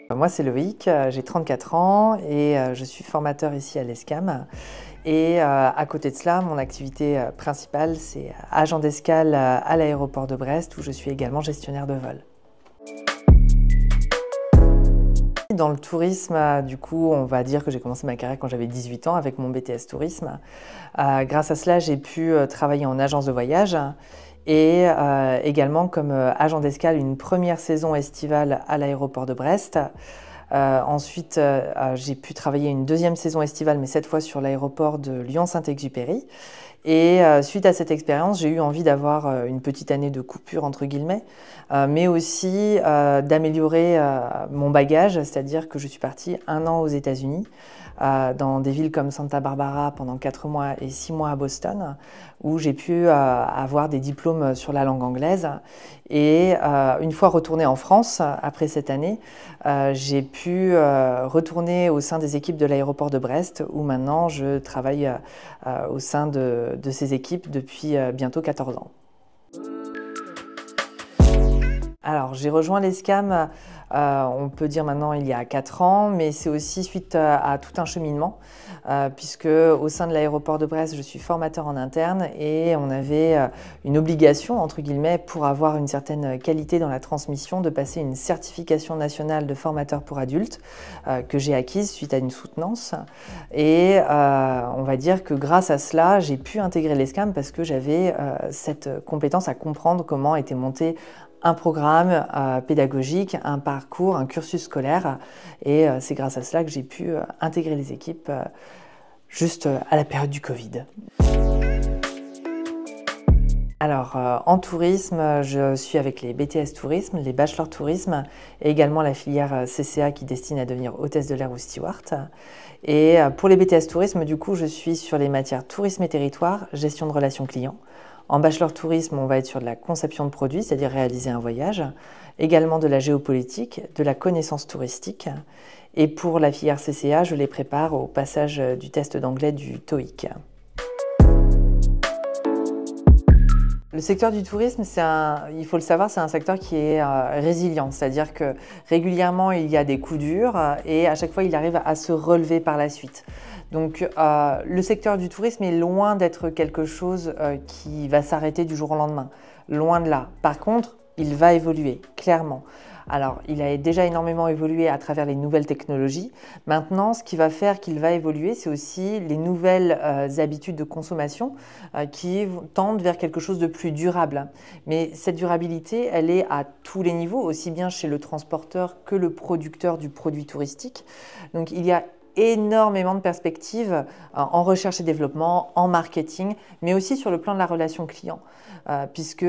Moi, c'est Loïc, j'ai 34 ans et je suis formateur ici à l'ESCAM. Et à côté de cela, mon activité principale, c'est agent d'escale à l'aéroport de Brest, où je suis également gestionnaire de vol. Dans le tourisme, du coup, on va dire que j'ai commencé ma carrière quand j'avais 18 ans avec mon BTS Tourisme. Grâce à cela, j'ai pu travailler en agence de voyage et également comme agent d'escale une première saison estivale à l'aéroport de Brest. Ensuite, j'ai pu travailler une deuxième saison estivale, mais cette fois sur l'aéroport de Lyon-Saint-Exupéry. Et suite à cette expérience, j'ai eu envie d'avoir une petite année de coupure, entre guillemets, mais aussi d'améliorer mon bagage, c'est-à-dire que je suis partie 1 an aux États-Unis, dans des villes comme Santa Barbara pendant 4 mois et 6 mois à Boston, où j'ai pu avoir des diplômes sur la langue anglaise. Et une fois retournée en France, après cette année, j'ai pu retourner au sein des équipes de l'aéroport de Brest, où maintenant je travaille au sein de ces équipes depuis bientôt 14 ans. Alors, j'ai rejoint l'ESCAM, on peut dire maintenant il y a 4 ans, mais c'est aussi suite à tout un cheminement, puisque au sein de l'aéroport de Brest, je suis formateur en interne et on avait une obligation, entre guillemets, pour avoir une certaine qualité dans la transmission, de passer une certification nationale de formateur pour adultes que j'ai acquise suite à une soutenance. Et on va dire que grâce à cela, j'ai pu intégrer l'ESCAM parce que j'avais cette compétence à comprendre comment était monté un programme pédagogique, un parcours, un cursus scolaire. Et c'est grâce à cela que j'ai pu intégrer les équipes juste à la période du Covid. Alors, en tourisme, je suis avec les BTS Tourisme, les Bachelor Tourisme et également la filière CCA qui destine à devenir hôtesse de l'air ou steward. Et pour les BTS Tourisme, du coup, je suis sur les matières tourisme et territoire, gestion de relations clients. En Bachelor Tourisme, on va être sur de la conception de produits, c'est-à-dire réaliser un voyage, également de la géopolitique, de la connaissance touristique. Et pour la filière CCA, je les prépare au passage du test d'anglais du TOEIC. Le secteur du tourisme, il faut le savoir, c'est un secteur qui est résilient, c'est-à-dire que régulièrement il y a des coups durs et à chaque fois il arrive à se relever par la suite. Donc le secteur du tourisme est loin d'être quelque chose qui va s'arrêter du jour au lendemain, loin de là. Par contre, il va évoluer, clairement. Alors, il a déjà énormément évolué à travers les nouvelles technologies. Maintenant, ce qui va faire qu'il va évoluer, c'est aussi les nouvelles habitudes de consommation qui tendent vers quelque chose de plus durable. Mais cette durabilité, elle est à tous les niveaux, aussi bien chez le transporteur que le producteur du produit touristique. Donc, il y a énormément de perspectives en recherche et développement, en marketing, mais aussi sur le plan de la relation client. Puisque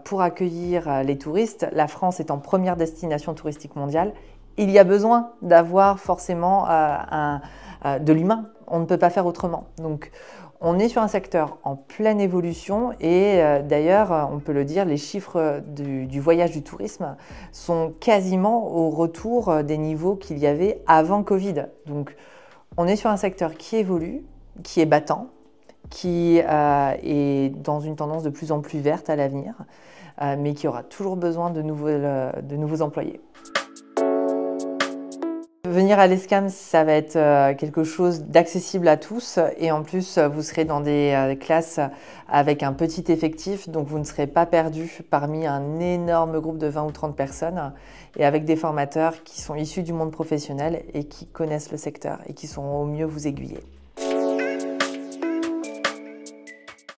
pour accueillir les touristes, la France étant première destination touristique mondiale, il y a besoin d'avoir forcément de l'humain. On ne peut pas faire autrement. Donc, on est sur un secteur en pleine évolution et d'ailleurs, on peut le dire, les chiffres du voyage du tourisme sont quasiment au retour des niveaux qu'il y avait avant Covid. Donc, on est sur un secteur qui évolue, qui est battant, qui est dans une tendance de plus en plus verte à l'avenir, mais qui aura toujours besoin de nouveaux employés. Venir à l'ESCAM, ça va être quelque chose d'accessible à tous et en plus, vous serez dans des classes avec un petit effectif, donc vous ne serez pas perdu parmi un énorme groupe de 20 ou 30 personnes et avec des formateurs qui sont issus du monde professionnel et qui connaissent le secteur et qui sauront au mieux vous aiguiller.